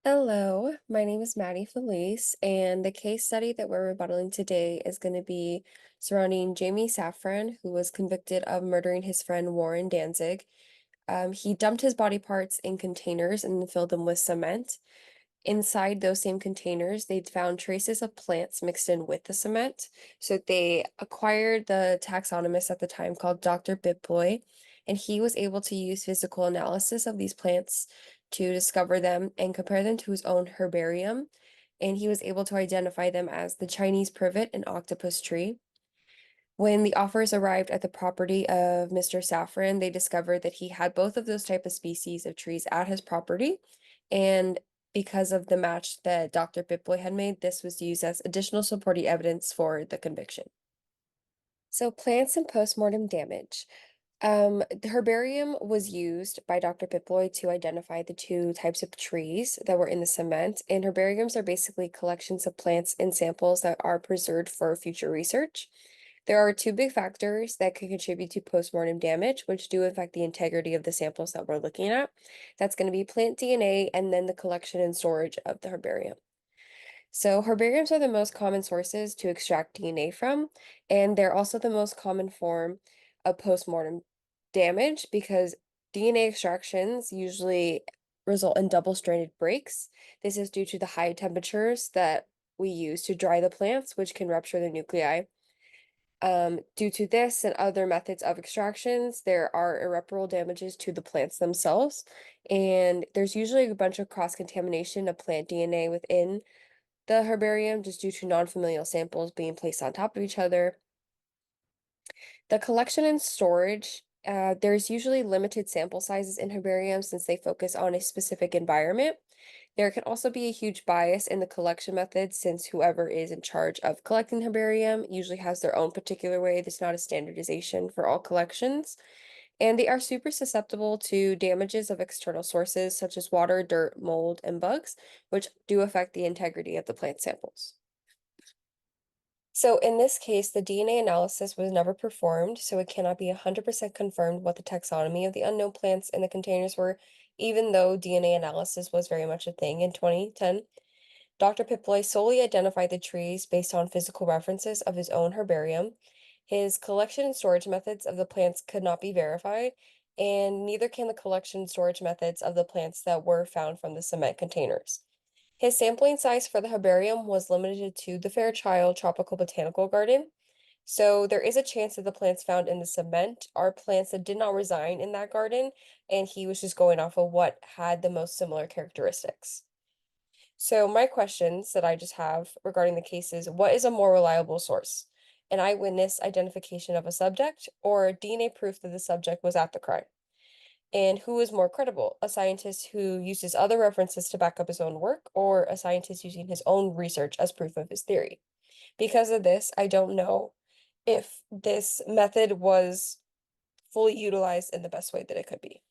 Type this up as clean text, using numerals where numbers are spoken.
Hello, my name is Maddie Felice, and the case study that we're rebuttaling today is going to be surrounding Jamie Safran, who was convicted of murdering his friend Warren Danzig. He dumped his body parts in containers and filled them with cement. Inside those same containers, they'd found traces of plants mixed in with the cement. So they acquired the taxonomist at the time called Dr. Biploy, and he was able to use physical analysis of these plants to discover them and compare them to his own herbarium. And he was able to identify them as the Chinese privet and octopus tree. When the offers arrived at the property of Mr. Safran, they discovered that he had both of those type of species of trees at his property. And because of the match that Dr. Pipboy had made, this was used as additional supporting evidence for the conviction. So plants and postmortem damage. The herbarium was used by Dr. Piploy to identify the two types of trees that were in the cement, and herbariums are basically collections of plants and samples that are preserved for future research. There are two big factors that could contribute to postmortem damage, which do affect the integrity of the samples that we're looking at. That's going to be plant DNA and then the collection and storage of the herbarium. So herbariums are the most common sources to extract DNA from, and they're also the most common form of postmortem damage because DNA extractions usually result in double-stranded breaks. This is due to the high temperatures that we use to dry the plants, which can rupture the nuclei. Due to this and other methods of extractions, there are irreparable damages to the plants themselves, and there's usually a bunch of cross-contamination of plant DNA within the herbarium just due to non-familial samples being placed on top of each other. The collection and storage, there's usually limited sample sizes in herbariums since they focus on a specific environment. There can also be a huge bias in the collection method since whoever is in charge of collecting herbarium usually has their own particular way. There's not a standardization for all collections. And they are super susceptible to damages of external sources such as water, dirt, mold, and bugs, which do affect the integrity of the plant samples. So in this case, the DNA analysis was never performed, so it cannot be 100% confirmed what the taxonomy of the unknown plants in the containers were, even though DNA analysis was very much a thing in 2010. Dr. Piploy solely identified the trees based on physical references of his own herbarium. His collection and storage methods of the plants could not be verified, and neither can the collection and storage methods of the plants that were found from the cement containers. His sampling size for the herbarium was limited to the Fairchild Tropical Botanical Garden, so there is a chance that the plants found in the cement are plants that did not reside in that garden, and he was just going off of what had the most similar characteristics. So my questions that I just have regarding the case is, what is a more reliable source? An eyewitness identification of a subject or DNA proof that the subject was at the crime? And who is more credible? A scientist who uses other references to back up his own work, or a scientist using his own research as proof of his theory? Because of this, I don't know if this method was fully utilized in the best way that it could be.